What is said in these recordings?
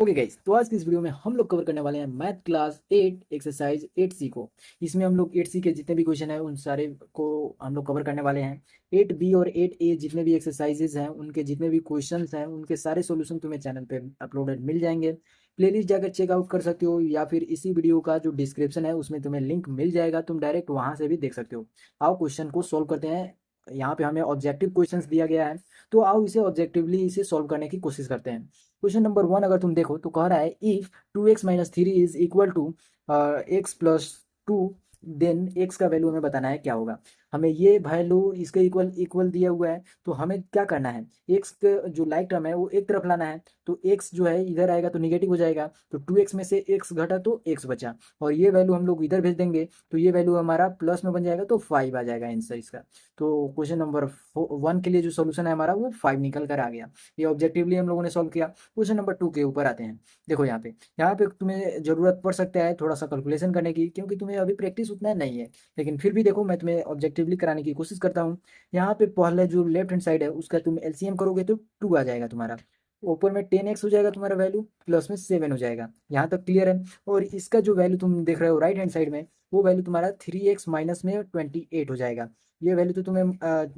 Okay guys, तो आज की इस वीडियो में हम लोग कवर करने वाले हैं मैथ क्लास 8 एक्सरसाइज 8C को। इसमें हम लोग 8C के जितने भी क्वेश्चन हैं उन सारे को हम लोग कवर करने वाले हैं। 8B और 8A जितने भी एक्सरसाइजेज हैं उनके जितने भी क्वेश्चंस हैं उनके सारे सॉल्यूशन तुम्हें चैनल पे अपलोडेड मिल जाएंगे। प्लेलिस्ट जाकर चेकआउट कर सकते हो या फिर इसी वीडियो का जो डिस्क्रिप्शन है उसमें तुम्हें लिंक मिल जाएगा, तुम डायरेक्ट वहाँ से भी देख सकते हो। आओ क्वेश्चन को सॉल्व करते हैं। यहाँ पे हमें ऑब्जेक्टिव क्वेश्चंस दिया गया है, तो आओ इसे ऑब्जेक्टिवली इसे सॉल्व करने की कोशिश करते हैं। क्वेश्चन नंबर 1 अगर तुम देखो तो कह रहा है if 2x-3 is equal to x+2, then x का वैल्यू हमें बताना है क्या होगा। हमें ये वैल्यू इसके इक्वल इक्वल दिया हुआ है, तो हमें क्या करना है, x का जो लाइक टर्म है वो एक तरफ लाना है। तो x जो है इधर आएगा तो निगेटिव हो जाएगा, तो 2x में से x घटा तो x बचा, और ये वैल्यू हम लोग इधर भेज देंगे तो ये वैल्यू हमारा प्लस में बन जाएगा, तो 5 आ जाएगा आंसर इसका। तो क्वेश्चन नंबर 1 के लिए जो सोल्यूशन है हमारा वो 5 निकल कर आ गया। ये ऑब्जेक्टिवली हम लोगों ने सॉल्व किया। क्वेश्चन नंबर 2 के ऊपर आते हैं। देखो यहाँ पे तुम्हें ज़रूरत पड़ सकता है थोड़ा सा कैलकुलेशन करने की, क्योंकि तुम्हें अभी प्रैक्टिस उतना नहीं है, लेकिन फिर भी देखो मैं तुम्हें ऑब्जेक्टिवली कराने की कोशिश करता हूँ। यहाँ पे पहले जो लेफ्ट हैंड साइड है उसका तुम एलसीएम करोगे तो 2 आ जाएगा तुम्हारा। ऊपर में 10x हो जाएगा तुम्हारा वैल्यू, प्लस में 7 हो जाएगा। यहाँ तक क्लियर है। और इसका जो वैल्यू तुम देख रहे हो राइट हैंड साइड में, वो वैल्यू तुम्हारा 3x माइनस में 28 हो जाएगा। ये वैल्यू तो तुम्हें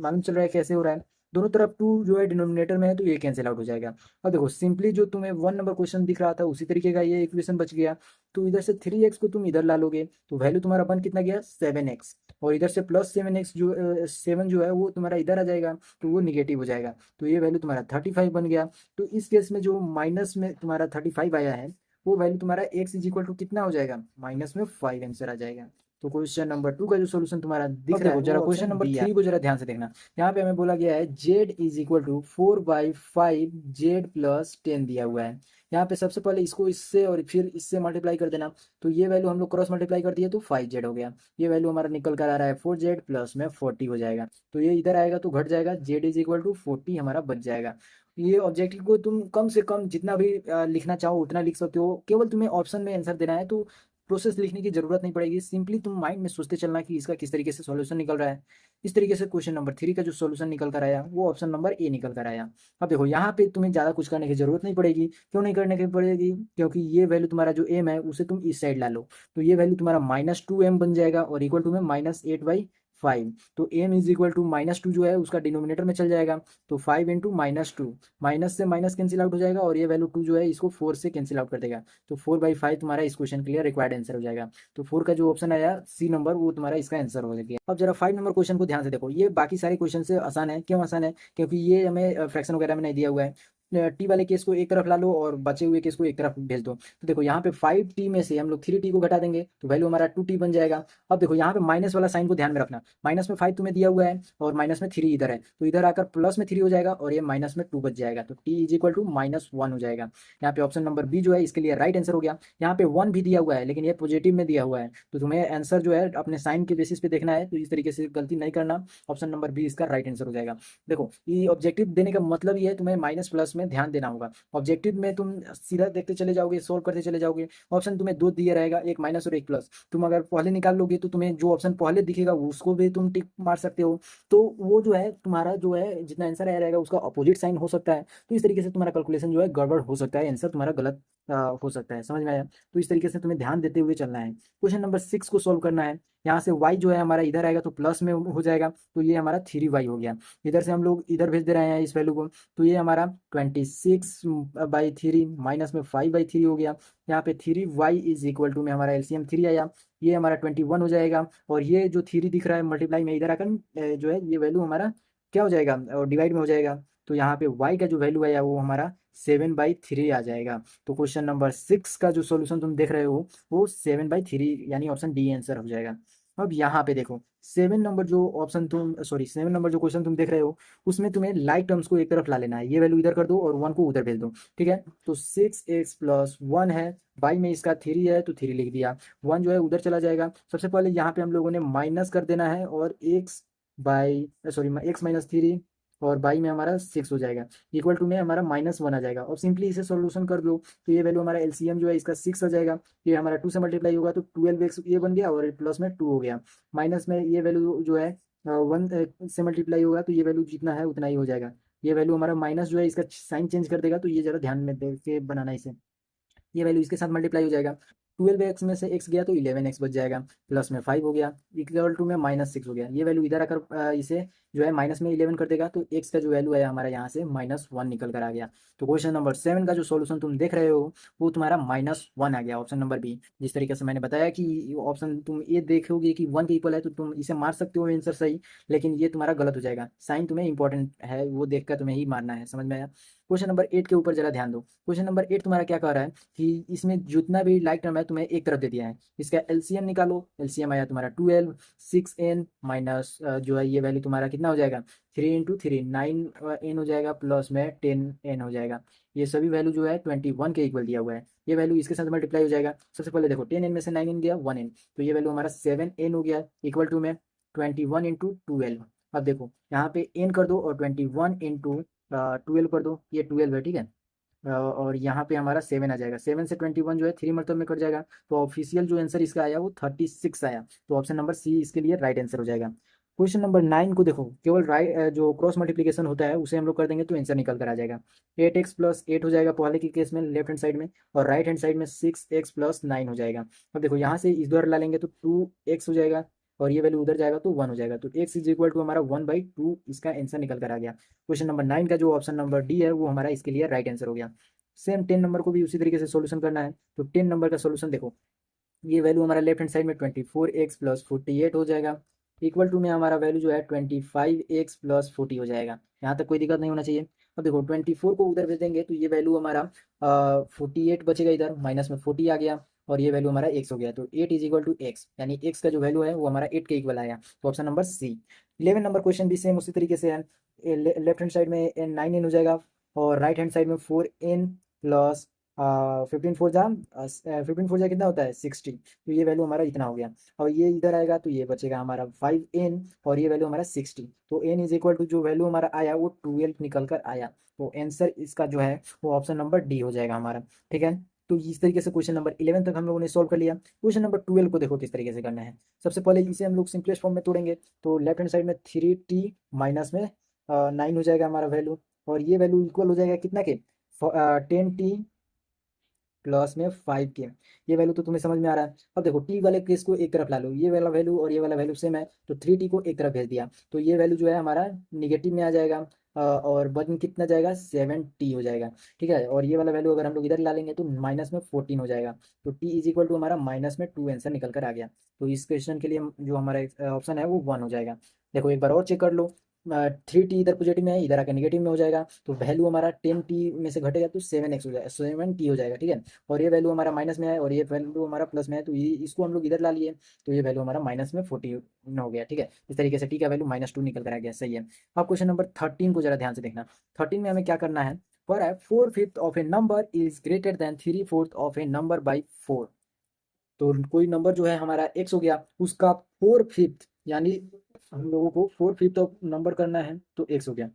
मालूम चल रहा है कैसे हो रहा है। दोनों तरफ 2 जो है डिनोमिनेटर में है, तो ये कैंसिल आउट हो जाएगा। अब देखो सिंपली जो तुम्हें 1 नंबर क्वेश्चन दिख रहा था उसी तरीके का ये इक्वेशन बच गया। तो इधर से 3x को तुम इधर ला लोगे तो वैल्यू तुम्हारा बन कितना गया 7x, और इधर से प्लस 7x जो 7 जो है वो तुम्हारा इधर आ जाएगा, तो वो निगेटिव हो जाएगा। तो ये वैल्यू तुम्हारा 35 बन गया। तो इस केस में जो माइनस में तुम्हारा 35 आया है, वो वैल्यू तुम्हारा x इज इक्वल टू कितना हो जाएगा, -5 आंसर आ जाएगा। तो क्वेश्चन नंबर 2 का जो सोल्यूशन तुम्हारा दिख रहा है, जरा क्वेश्चन नंबर 3 को जरा ध्यान से देखना। यहाँ पे हमें बोला गया है z is equal to 4/5 z plus 10 दिया हुआ है। यहाँ पे सबसे पहले इसको इससे और फिर इससे मल्टीप्लाई कर देना, तो ये वैल्यू हम लोग क्रॉस मल्टीप्लाई कर दिए तो 5z हो गया। ये वैल्यू हमारा निकल कर आ रहा है 4z प्लस में 40 हो जाएगा। तो ये इधर आएगा तो घट जाएगा, z इज इक्वल टू 40 हमारा बच जाएगा। ये ऑब्जेक्टिव को तुम कम से कम जितना भी लिखना चाहो उतना लिख सकते हो, केवल तुम्हें ऑप्शन में आंसर देना है, तो प्रोसेस लिखने की जरूरत नहीं पड़ेगी। सिंपली तुम माइंड में सोचते चलना कि इसका किस तरीके से सॉल्यूशन निकल रहा है। इस तरीके से क्वेश्चन नंबर 3 का जो सॉल्यूशन निकल कर आया वो ऑप्शन नंबर ए निकल कर आया। अब देखो यहाँ पे तुम्हें ज़्यादा कुछ करने की जरूरत नहीं पड़ेगी। क्यों नहीं करने की पड़ेगी, क्योंकि ये वैल्यू तुम्हारा जो एम है उसे तुम इस साइड ला लो, तो ये वैल्यू तुम्हारा -2m बन जाएगा और इक्वल टू में -8/5। तो एम इज इक्वल टू -2 जो है उसका डिनोमिनेटर में चल जाएगा, तो 5 इंटू -2, माइनस से माइनस कैंसिल आउट हो जाएगा, और ये वैल्यू 2 जो है इसको 4 से कैंसिल आउट कर देगा। तो 4/5 तुम्हारा इस क्वेश्चन के लिए रिक्वायर्ड आंसर हो जाएगा। तो 4 का जो ऑप्शन आया सी नंबर वो तुम्हारा इसका आंसर हो गया। अब जरा 5 नंबर क्वेश्चन को ध्यान से देखो। ये बाकी सारे क्वेश्चन से आसान है। क्यों आसान है, क्योंकि ये हमें फ्रैक्शन वगैरह में नहीं दिया हुआ है। टी वाले केस को एक तरफ ला लो और बचे हुए केस को एक तरफ भेज दो। तो देखो यहाँ पे 5t में से हम लोग 3t को घटा देंगे तो वैल्यू हमारा 2t बन जाएगा। अब देखो यहाँ पे माइनस वाला साइन को ध्यान में रखना, माइनस में 5 तुम्हें दिया हुआ है और माइनस में 3 इधर है, तो इधर आकर प्लस में 3 हो जाएगा और ये माइनस में 2 बच जाएगा, तो t इज इक्वल टू -1 हो जाएगा। यहाँ पे ऑप्शन नंबर बी जो है इसके लिए राइट आंसर हो गया। यहाँ पे 1 भी दिया हुआ है लेकिन ये पॉजिटिव में दिया हुआ है, तो तुम्हें आंसर जो है अपने साइन के बेसिस पे देखना है, तो इस तरीके से गलती नहीं करना। ऑप्शन नंबर बी इसका राइट आंसर हो जाएगा। देखो ये ऑब्जेक्टिव देने का मतलब ये है तुम्हें माइनस प्लस में ध्यान देना होगा। ऑब्जेक्टिव में तुम सीधा देखते चले जाओगे, सोल्व करते चले जाओगे, ऑप्शन तुम्हें दो दिया रहेगा, एक माइनस और एक प्लस। तुम अगर पहले निकाल लोगे तो तुम्हें जो ऑप्शन पहले दिखेगा उसको भी तुम टिक मार सकते हो, तो वो जो है तुम्हारा जो है जितना आंसर आया रहेगा उसका अपोजिट साइन हो सकता है। तो इस तरीके से तुम्हारा कैलकुलेशन जो है गड़बड़ हो सकता है, आंसर तुम्हारा गलत हो सकता है। समझ में आया? तो इस तरीके से तुम्हें ध्यान देते हुए चलना है। क्वेश्चन नंबर 6 को सोल्व करना है। यहाँ से y जो है हमारा इधर आएगा तो प्लस में हो जाएगा, तो ये हमारा 3y हो गया। इधर से हम लोग इधर भेज दे रहे हैं इस वैल्यू को, तो ये हमारा 26/3 माइनस में 5/3 हो गया। यहाँ पे 3y इज इक्वल टू में हमारा एलसीएम 3 आया, ये हमारा 21 हो जाएगा। और ये जो 3 दिख रहा है मल्टीप्लाई में इधर आकर जो है ये वैल्यू हमारा क्या हो जाएगा और डिवाइड में हो जाएगा, तो यहाँ पे y का जो वैल्यू आया वो हमारा 7/3 आ जाएगा। तो क्वेश्चन नंबर 6 का जो सॉल्यूशन तुम देख रहे हो वो 7/3 यानी ऑप्शन डी आंसर हो जाएगा। अब यहाँ पे देखो 7 नंबर जो क्वेश्चन तुम देख रहे हो उसमें तुम्हें लाइक टर्म्स को एक तरफ ला लेना है, ये वैल्यू इधर कर दो और 1 को उधर भेज दो। ठीक है, तो 6x+1 है, बाई में इसका 3 है तो 3 लिख दिया, 1 जो है उधर चला जाएगा। सबसे पहले यहाँ पे हम लोगों ने माइनस कर देना है और x-3 और बाई में हमारा 6 हो जाएगा, इक्वल टू में हमारा -1 आ जाएगा। और सिंपली इसे सोल्यूशन कर दो तो ये वैल्यू हमारा एलसीएम जो है इसका 6 आ जाएगा। ये हमारा 2 से मल्टीप्लाई होगा तो 12x ये बन गया और प्लस में 2 हो गया। माइनस में ये वैल्यू जो है 1 से मल्टीप्लाई होगा तो ये वैल्यू जितना है उतना ही हो जाएगा। ये वैल्यू हमारा माइनस जो है इसका साइन चेंज कर देगा, तो ये जरा ध्यान में दे के बनाना इसे। ये वैल्यू इसके साथ मल्टीप्लाई हो जाएगा। 12x में से x गया तो 11x बच जाएगा, प्लस में 5 हो गया, इक्वल टू में -6 हो गया। ये वैल्यू इधर आकर इसे जो है माइनस में 11 कर देगा, तो x का जो वैल्यू है हमारा यहाँ से -1 निकल कर आ गया। तो क्वेश्चन नंबर 7 का जो सॉल्यूशन तुम देख रहे हो वो तुम्हारा -1 आ गया, ऑप्शन नंबर बी। जिस तरीके से मैंने बताया कि ऑप्शन तुम ये देखोगे कि 1 के इक्वल है तो तुम इसे मार सकते हो आंसर सही, लेकिन ये तुम्हारा गलत हो जाएगा। साइन तुम्हें इंपॉर्टेंट है, वो देख कर तुम्हें ही मारना है, समझ में आया। क्वेश्चन नंबर 8 के ऊपर जरा ध्यान दो। क्वेश्चन नंबर 8 तुम्हारा क्या कह रहा है कि इसमें जितना भी लाइक टर्म है तुम्हें एक तरफ दे दिया है, इसका एलसीएम निकालो। एलसीएम आया तुम्हारा 12, 6n माइनस जो है ये वैल्यू तुम्हारा कितना हो जाएगा, 3 इंटू 3 9n हो जाएगा, प्लस में 10n हो जाएगा। ये सभी वैल्यू जो है 21 के इक्वल दिया हुआ है। ये वैल्यू इसके साथ मल्टीप्लाई हो जाएगा। सबसे पहले देखो 10n में से 9n गया 1n, तो ये वैल्यू हमारा 7n हो गया, इक्वल टू में 21 इंटू 12। अब देखो यहाँ पे n कर दो और 21 इंटू 12 कर दो, ये 12 है, ठीक है। और यहाँ पे हमारा 7 आ जाएगा, 7 से 21 जो है 3 मरतब में कट जाएगा, तो ऑफिशियल जो आंसर इसका आया वो 36 आया। तो ऑप्शन नंबर सी इसके लिए राइट आंसर हो जाएगा। क्वेश्चन नंबर 9 को देखो, केवल राइट जो क्रॉस मल्टीप्लिकेशन होता है उसे हम लोग कर देंगे तो आंसर निकल कर आ जाएगा। 8x प्लस 8 हो जाएगा पहले के केस में लेफ्ट हैंड साइड में, और राइट हैंड साइड में 6x प्लस 9 हो जाएगा। अब देखो यहाँ से इस द्वारा ला लेंगे तो 2x हो जाएगा, और ये वैल्यू उधर जाएगा तो 1 हो जाएगा, तो x इज इक्वल टू हमारा 1/2 इसका आंसर निकल कर आ गया। क्वेश्चन नंबर 9 का जो ऑप्शन नंबर डी है वो हमारा इसके लिए राइट आंसर हो गया। सेम 10 नंबर को भी उसी तरीके से सोल्यूशन करना है। तो 10 नंबर का सोल्यूशन देखो, ये वैल्यू हमारा लेफ्ट हैंड साइड में 24x प्लस 48 हो जाएगा, इक्वल टू में हमारा वैल्यू जो है 25x प्लस 40 हो जाएगा। यहाँ तक कोई दिक्कत नहीं होना चाहिए। अब देखो 24 को उधर भेज देंगे तो ये वैल्यू हमारा 48 बचेगा, इधर माइनस में 40 आ गया, और ये वैल्यू हमारा x हो गया, तो 8 इज इक्वल टू x, यानी x का जो वैल्यू है वो हमारा 8 के इक्वल आया। तो option number C. 11 number question भी सेम उसी तरीके से है। लेफ्ट हैंड साइड में 9n हो जाएगा, और राइट हैंड साइड में 4n प्लस 15 4 कितना होता है 60, तो ये वैल्यू हमारा इतना हो गया। और ये इधर आएगा तो ये बचेगा हमारा 5n, और ये वैल्यू हमारा 60, तो n इज इक्वल टू जो वैल्यू हमारा आया वो 12 निकल कर आया। तो आंसर इसका जो है वो ऑप्शन नंबर डी हो जाएगा हमारा, ठीक है। तो इस तरीके से क्वेश्चन नंबर 11 तक हम लोगों ने सॉल्व कर लिया। क्वेश्चन नंबर 12 को देखो किस तरीके से करना है। सबसे पहले इसे हम लोग सिंपलेस्ट फॉर्म में तोड़ेंगे, तो लेफ्ट हैंड साइड में 3t माइनस में 9 हो जाएगा हमारा वैल्यू, और ये वैल्यू इक्वल हो जाएगा कितना के 10t प्लस में 5 के। ये वैल्यू तो तुम्हें समझ में आ रहा है। अब देखो टी वाले केस को एक तरफ ला लो, ये वाला वैल्यू और ये वाला वैल्यू सेम है, तो 3t को एक तरफ भेज दिया, तो ये वैल्यू जो है हमारा निगेटिव में आ जाएगा, और बचन कितना जाएगा 7t हो जाएगा, ठीक है। और ये वाला वैल्यू अगर हम लोग इधर ला लेंगे तो माइनस में 14 हो जाएगा, तो t इज इक्वल टू हमारा -2 आंसर निकल कर आ गया। तो इस क्वेश्चन के लिए जो हमारा ऑप्शन है वो 1 हो जाएगा। देखो एक बार और चेक कर लो, 3t इधर पॉजिटिव में है, इधर आकर नेगेटिव में हो जाएगा, तो वैल्यू हमारा 10t में से घटेगा तो 7x हो जाएगा, 7t हो जाएगा, ठीक है। और ये वैल्यू हमारा माइनस में है और ये वैल्यू हमारा प्लस में है, तो ये इसको हम लोग इधर ला लिए, तो ये वैल्यू हमारा माइनस में 14 हो गया, ठीक है। इस तरीके से t का वैल्यू -2 निकल कर आ गया, सही है। अब क्वेश्चन नंबर 13 को जरा ध्यान से देखना। 13 में हमें क्या करना है, पर है 4/5 of A number is greater than 3/4 of A number by 4। तो कोई नंबर जो है हमारा x हो गया, उसका 4/5 यानी हम लोगों को 4/5 ऑफ नंबर करना है, तो x हो गया,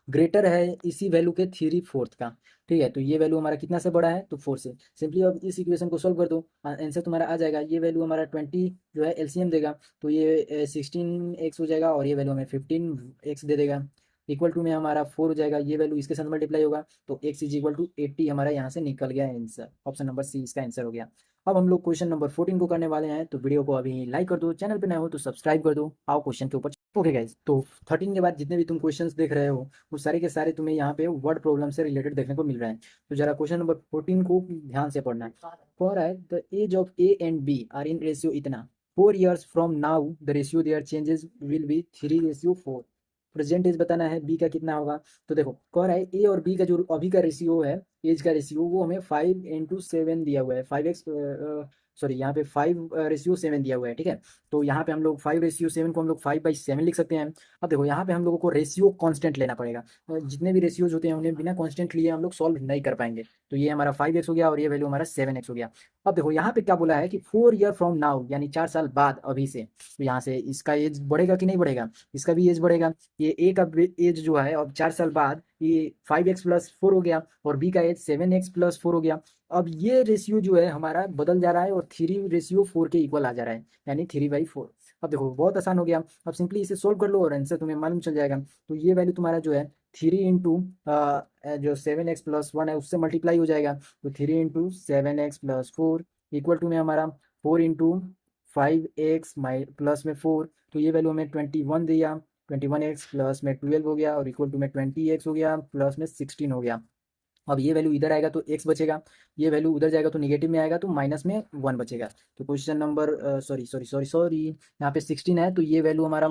ग्रेटर है इसी वैल्यू के 3/4 का, ठीक है। तो ये वैल्यू हमारा कितना से बड़ा है, तो 4 से। सिंपली अब इस इक्वेशन को सॉल्व कर दो, आंसर तुम्हारा आ जाएगा। ये वैल्यू हमारा 20 जो है एलसीएम देगा, तो ये 16x हो जाएगा, और ये वैल्यू हमें 15x दे देगा, इक्वल टू में हमारा 4 हो जाएगा, ये वैल्यू इसके साथ मल्टीप्लाई होगा, तो x इज इक्वल टू 80 हमारा यहाँ से निकल गया आंसर। ऑप्शन नंबर सी इसका आंसर हो गया। अब हम लोग क्वेश्चन नंबर 14 को करने वाले हैं, तो वीडियो को अभी लाइक कर दो, चैनल पे नए हो तो सब्सक्राइब कर दो। आओ क्वेश्चन के ऊपर। ओके गाइज, तो 13 के बाद जितने भी तुम क्वेश्चंस देख रहे हो वो सारे के सारे तुम्हें यहाँ पे वर्ड प्रॉब्लम से रिलेटेड देखने को मिल रहे हैं। तो जरा क्वेश्चन नंबर 14 को ध्यान से पढ़ना है। कह रहा है the age of A and B are in ratio इतना, 4 years from now the ratio their changes will be 3/4। Present age बताना है बी का कितना होगा। तो देखो कह रहा है ए और बी का जो अभी का रेशियो है, एज का रेशियो, वो हमें 5:7 दिया हुआ है, 5x सॉरी यहाँ पे 5:7 दिया हुआ है, ठीक है। तो यहाँ पे हम लोग 5:7 को हम लोग 5/7 लिख सकते हैं। अब देखो यहाँ पे हम लोगों को रेशियो कांस्टेंट लेना पड़ेगा, जितने भी रेशियोज होते हैं उन्हें बिना कांस्टेंट लिए हम लोग सॉल्व नहीं कर पाएंगे। तो ये हमारा 5x हो गया, और ये वैल्यू हमारा 7x हो गया। अब देखो यहाँ पे क्या बोला है कि 4 year फ्रॉम नाउ, यानी 4 साल बाद अभी से, तो यहाँ से इसका एज बढ़ेगा कि नहीं बढ़ेगा, इसका भी एज बढ़ेगा। ये ए का एज जो है अब 4 साल बाद ये 5x प्लस 4 हो गया, और बी का एज 7x प्लस 4 हो गया। अब ये रेशियो जो है हमारा बदल जा रहा है और 3/4 के इक्वल आ जा रहा है, यानी 3/4। अब देखो बहुत आसान हो गया, अब सिंपली इसे सोल्व कर लो और आंसर तुम्हें मालूम चल जाएगा। तो ये वैल्यू तुम्हारा जो है 3 इंटू जो 7x+1 है उससे मल्टीप्लाई हो जाएगा। तो 3 इंटू 7x+4 इक्वल टू में हमारा 4 इंटू 5x प्लस में 4, तो ये वैल्यू हमें 21 दिया। 21x प्लस में 12 हो गया और इक्वल टू में 20x हो गया प्लस में 16 हो गया। अब ये वैल्यू इधर आएगा तो x बचेगा, ये वैल्यू उधर जाएगा तो निगेटिव में आएगा तो माइनस में 1 बचेगा। तो question number sorry sorry sorry sorry यहाँ पे 16 है, तो ये वैल्यू हमारा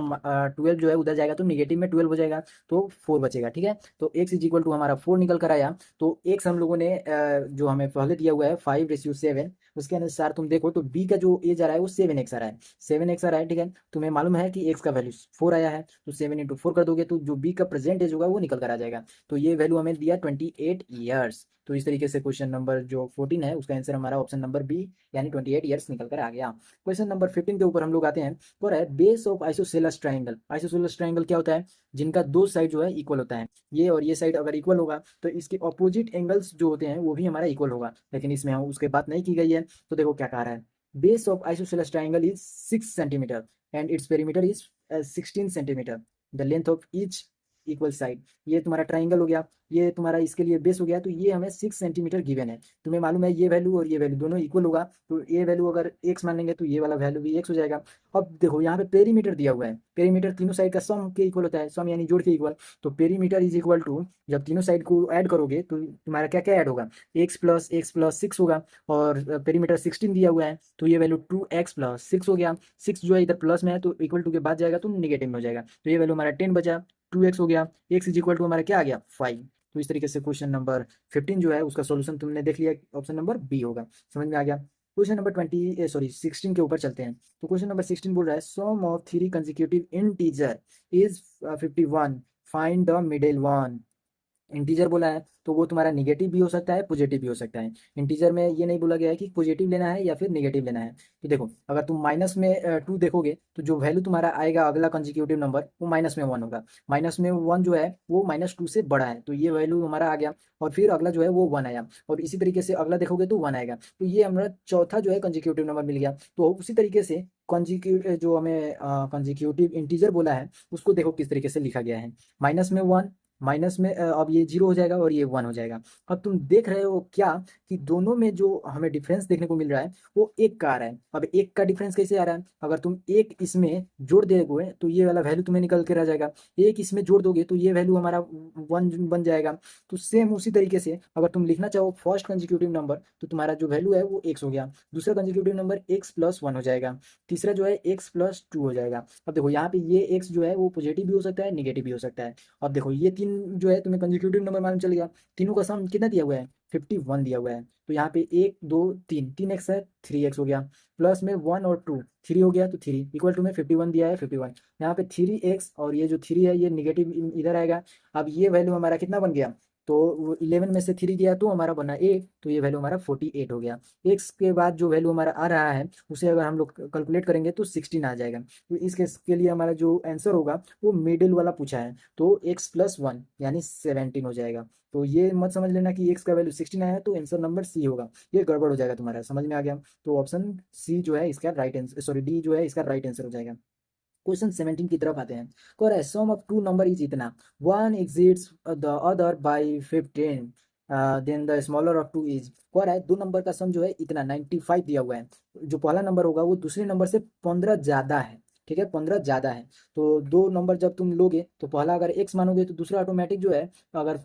12 जो है उधर जाएगा तो निगेटिव में 12 हो जाएगा, तो 4 बचेगा। ठीक है, तो x इज इक्वल टू हमारा 4 निकल कर आया। तो x हम लोगों ने जो हमें पहले दिया हुआ है 5:7, उसके अनुसार तुम देखो तो b का जो एज आ रहा है वो 7x आ रहा है, 7x आ रहा है। ठीक है, तुम्हें मालूम है कि x का वैल्यू 4 आया है, तो 7 इंटू 4 कर दोगे तो जो b का प्रेजेंट एज होगा वो निकल कर आ जाएगा। तो ये वैल्यू हमें दिया 28 ईयर्स। तो इस तरीके से क्वेश्चन नंबर जो 14 है उसका आंसर हमारा ऑप्शन नंबर बी यानी 28 ईयर्स निकल कर आ गया। क्वेश्चन नंबर 15 के ऊपर हम लोग आते हैं, और है base of isosceles triangle. Isosceles triangle क्या होता है? जिनका दो साइड जो है इक्वल होता है, ये और ये साइड अगर इक्वल होगा तो इसके ऑपोजिट एंगल्स जो होते हैं वो भी हमारा इक्वल होगा, लेकिन इसमें हम उसके बात नहीं की गई है। तो देखो क्या कह रहा है, base of isosceles triangle is 6 centimetre and its perimeter is 16 centimetre, the length of each equal side. ये तुम्हारा ट्राइंगल हो गया, ये तुम्हारा इसके लिए बेस हो गया, तो ये हमें 6 सेंटीमीटर गिवन है। तुम्हें मालूम है ये वैल्यू और ये वैल्यू दोनों इक्वल होगा, तो ये वैल्यू अगर x मान लेंगे तो ये वाला वैल्यू भी x हो जाएगा। अब देखो यहाँ पे पेरीमीटर दिया हुआ है, पेरीमीटर तीनों साइड का सम के इक्वल होता है, सम यानी जोड़ के इक्वल। तो पेरीमीटर इज इक्वल टू, जब तीनों साइड को ऐड करोगे तो तुम्हारा क्या क्या ऐड होगा, x+6 होगा, और पेरीमीटर 16 दिया हुआ है तो ये वैल्यू 2x+6 हो गया। 6 जो है इधर प्लस में है तो इक्वल टू के बाद जाएगा तो निगेटिव में हो जाएगा, तो ये वैल्यू हमारा 10 बचा, 2x हो गया, x इज इक्वल टू हमारा क्या आ गया 5। तो इस तरीके से क्वेश्चन नंबर 15 जो है उसका सॉल्यूशन तुमने देख लिया, ऑप्शन नंबर बी होगा। समझ में आ गया। क्वेश्चन नंबर 16 के ऊपर चलते हैं। तो क्वेश्चन नंबर 16 बोल रहा है sum of 3 consecutive integer is 51, find the middle one. Integer बोला है तो वो तुम्हारा निगेटिव भी हो सकता है पॉजिटिव भी हो सकता है। इंटीजर में ये नहीं बोला गया है कि पॉजिटिव लेना है या फिर निगेटिव लेना है। तो देखो अगर तुम माइनस में 2 देखोगे तो जो वैल्यू तुम्हारा आएगा अगला कंसेक्यूटिव नंबर वो माइनस में 1 होगा, माइनस में 1 जो है वो -2 से बड़ा है, तो ये वैल्यू हमारा आ गया। और फिर अगला जो है वो 1 आया, और इसी तरीके से अगला देखोगे तो 1 आएगा, तो ये हमारा चौथा जो है कंसेक्यूटिव नंबर मिल गया। तो उसी तरीके से कंसेक्यूटिव जो हमें कंसेक्यूटिव इंटीजर बोला है उसको देखो किस तरीके से लिखा गया है, माइनस में 1, माइनस में अब ये 0 हो जाएगा और ये 1 हो जाएगा। अब तुम देख रहे हो क्या कि दोनों में जो हमें डिफरेंस देखने को मिल रहा है वो 1 का आ रहा है। अब 1 का डिफरेंस कैसे आ रहा है, अगर तुम 1 इसमें जोड़ दोगे तो ये वाला वैल्यू तुम्हें निकल कर आ जाएगा, 1 इसमें जोड़ दोगे तो ये वैल्यू हमारा 1 बन जाएगा। तो सेम उसी तरीके से अगर तुम लिखना चाहो फर्स्ट कंसेक्यूटिव नंबर तो तुम्हारा जो वैल्यू है वो x हो गया, दूसरा कंसेक्यूटिव नंबर x+1 हो जाएगा, तीसरा जो है x+2 हो जाएगा। अब देखो यहाँ पे ये x जो है वो पॉजिटिव भी हो सकता है निगेटिव भी हो सकता है। अब देखो ये तीन जो है तुम्हें कंसेक्यूटिव नंबर मालूम चल गया, तीनों का सम कितना दिया हुआ है 51 दिया हुआ है। तो यहाँ पे 1 2 3, 3x है 3x हो गया, प्लस में 1 और 2 3 हो गया, तो 3 इक्वल टू में 51 दिया है 51, यहाँ पे 3x और ये जो 3 है ये निगेटिव इधर आएगा। अब ये वैल्यू हमारा कितना बन गया, तो 11 में से 3 दिया तो हमारा बना 8, तो ये वैल्यू हमारा 48 हो गया। x के बाद जो वैल्यू हमारा आ रहा है उसे अगर हम लोग कैलकुलेट करेंगे तो 16 आ जाएगा। तो इस केस के लिए हमारा जो आंसर होगा वो मिडिल वाला पूछा है, तो x+1 यानी 17 हो जाएगा। तो ये मत समझ लेना कि x का वैल्यू 16 आया तो आंसर नंबर सी होगा, ये गड़बड़ हो जाएगा तुम्हारा। समझ में आ गया, तो ऑप्शन सी जो है इसका राइट आंसर, सॉरी डी जो है इसका राइट आंसर हो जाएगा। क्वेश्चन 17 की तरफ आते हैं। कह रहा है sum of two number is इतना, one exceeds the other by 15, then the smaller of two is. कह रहा है दो नंबर का सम जो है इतना 95 दिया हुआ है, जो पहला नंबर होगा वो दूसरे नंबर से 15 ज्यादा है। ठीक है, 15 ज्यादा है, तो दो नंबर जब तुम लोगे तो पहला अगर x मानोगे तो दूसरा ऑटोमेटिक जो है अगर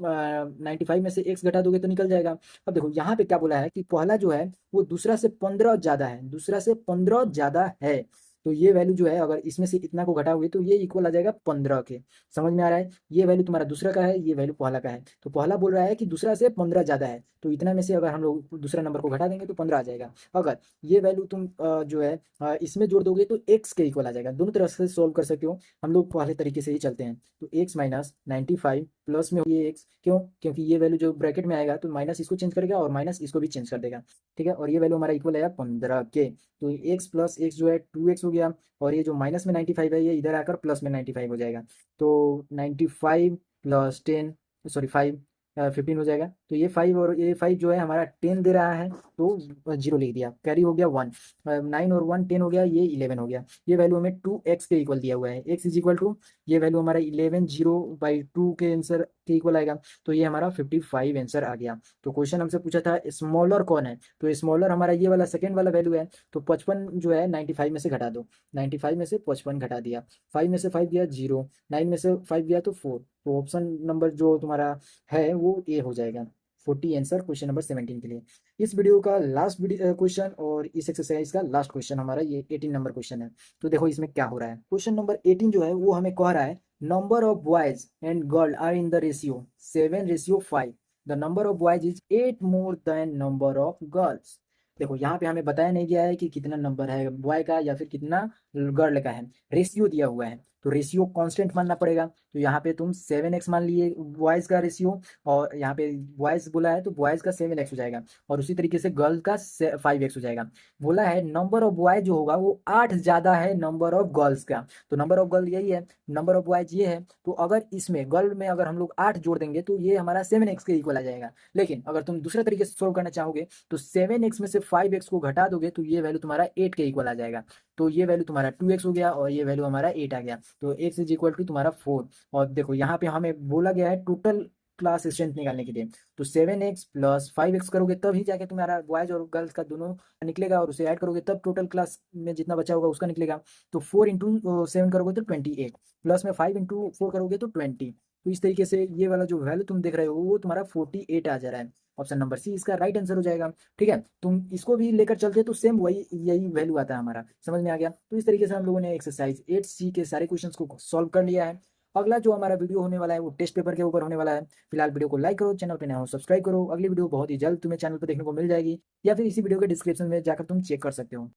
95 में से x घटा दोगे तो निकल जाएगा। अब देखो यहाँ पे क्या बोला है कि पहला जो है वो दूसरा से 15 ज्यादा है, दूसरा से 15 ज्यादा है, तो ये वैल्यू जो है अगर इसमें से इतना को घटाओगे तो ये इक्वल आ जाएगा 15 के। समझ में आ रहा है, ये वैल्यू तुम्हारा दूसरा का है, ये वैल्यू पहला का है, तो पहला बोल रहा है कि दूसरा से 15 ज्यादा है, तो इतना में से अगर हम लोग दूसरा नंबर को घटा देंगे तो 15 आ जाएगा। अगर ये वैल्यू तुम जो है इसमें जोड़ दोगे तो x के इक्वल आ जाएगा। दोनों तरह से सोल्व कर सकते हो, हम लोग पहले तरीके से ही चलते हैं। तो x-95 प्लस में ये x, क्यों, क्योंकि ये वैल्यू जो ब्रैकेट में आएगा तो माइनस इसको चेंज करेगा और माइनस इसको भी चेंज कर देगा। ठीक है, और ये वैल्यू हमारा इक्वल आया 15 के, तो x प्लस x जो है 2x हो गया, और ये जो माइनस में 95 है ये इधर आकर प्लस में 95 हो जाएगा। तो 95 प्लस 10 सॉरी 5 15 हो जाएगा। तो ये 5 और ये 5 जो है हमारा 10 दे रहा है, तो 0 लिख दिया, कैरी हो गया 1। 9 और 1 10 हो गया, ये 11 हो गया। ये वैल्यू हमें 2x के इक्वल दिया हुआ है, x इज इक्वल टू ये वैल्यू हमारा 11 0/2 के आंसर के इक्वल आएगा। तो ये हमारा 55 आंसर आ गया। तो क्वेश्चन हमसे पूछा था स्मॉलर कौन है, तो स्मॉलर हमारा ये वाला सेकंड वाला वैल्यू है। तो 55 जो है 95 में से घटा दो, 95 में से 55 घटा दिया, 5 में से 5 दिया 0, 9 में से 5 दिया तो 4। तो ऑप्शन नंबर जो तुम्हारा है वो ए हो जाएगा। 40 आंसर क्वेश्चन नंबर 17 के लिए। इस वीडियो का लास्ट क्वेश्चन और इस एक्सरसाइज का लास्ट क्वेश्चन हमारा ये 18 नंबर क्वेश्चन है। तो देखो इसमें क्या हो रहा है। क्वेश्चन नंबर 18 जो है वो हमें कह रहा है number of boys and girl are in the ratio 7:5। The number of boys is 8 more than number of girls. देखो यहाँ पे हमें बताया नहीं गया है कि कितना नंबर है बॉय का या फिर कितना गर्ल का है, रेशियो दिया हुआ है। तो रेशियो कांस्टेंट मानना पड़ेगा। तो यहाँ पे तुम 7x मान लिए बॉयज का रेशियो, और यहाँ पे बॉयज बोला है तो बॉयज का 7x हो जाएगा, और उसी तरीके से गर्ल का 5x हो जाएगा। बोला है नंबर ऑफ बॉयज जो होगा वो 8 ज्यादा है नंबर ऑफ गर्ल्स का। तो नंबर ऑफ गर्ल यही है, नंबर ऑफ बॉयज ये है। तो अगर इसमें गर्ल में अगर हम लोग 8 जोड़ देंगे तो ये हमारा 7x के इक्वल आ जाएगा। लेकिन अगर तुम दूसरे तरीके से सोल्व करना चाहोगे तो 7x में से 5x को घटा दोगे तो ये वैल्यू तुम्हारा 8 के इक्वल आ जाएगा। तो ये वैल्यू तुम्हारा 2x हो गया और ये वैल्यू हमारा 8 आ गया। तो x इज इक्वल टू तुम्हारा 4। और देखो यहाँ पे हमें बोला गया है टोटल क्लास स्ट्रेंथ निकालने के लिए। तो 7x प्लस 5x करोगे तब ही जाके तुम्हारा बॉयज और गर्ल्स का दोनों निकलेगा, और उसे ऐड करोगे तब टोटल क्लास में जितना बचा होगा उसका निकलेगा। तो 4 इंटू 7 करोगे तो 28, प्लस में 5 इंटू 4 करोगे तो 20। तो इस तरीके से ये वाला जो वैल्यू तुम देख रहे हो वो तुम्हारा 48 आ जा रहा है। ऑप्शन नंबर सी इसका राइट आंसर हो जाएगा। ठीक है, तुम इसको भी लेकर चलते तो सेम वही यही वैल्यू आता है हमारा। समझ में आ गया। तो इस तरीके से हम लोगों ने एक्सरसाइज 8C के सारे क्वेश्चंस को सॉल्व कर लिया है। अगला जो हमारा वीडियो होने वाला है वो टेस्ट पेपर के ऊपर होने वाला है। फिलहाल वीडियो को लाइक करो, चैनल पे नया हो सब्सक्राइब करो। अगली वीडियो बहुत ही जल्द तुम्हें चैनल पर देखने को मिल जाएगी, या फिर इसी वीडियो के डिस्क्रिप्शन में जाकर तुम चेक कर सकते हो।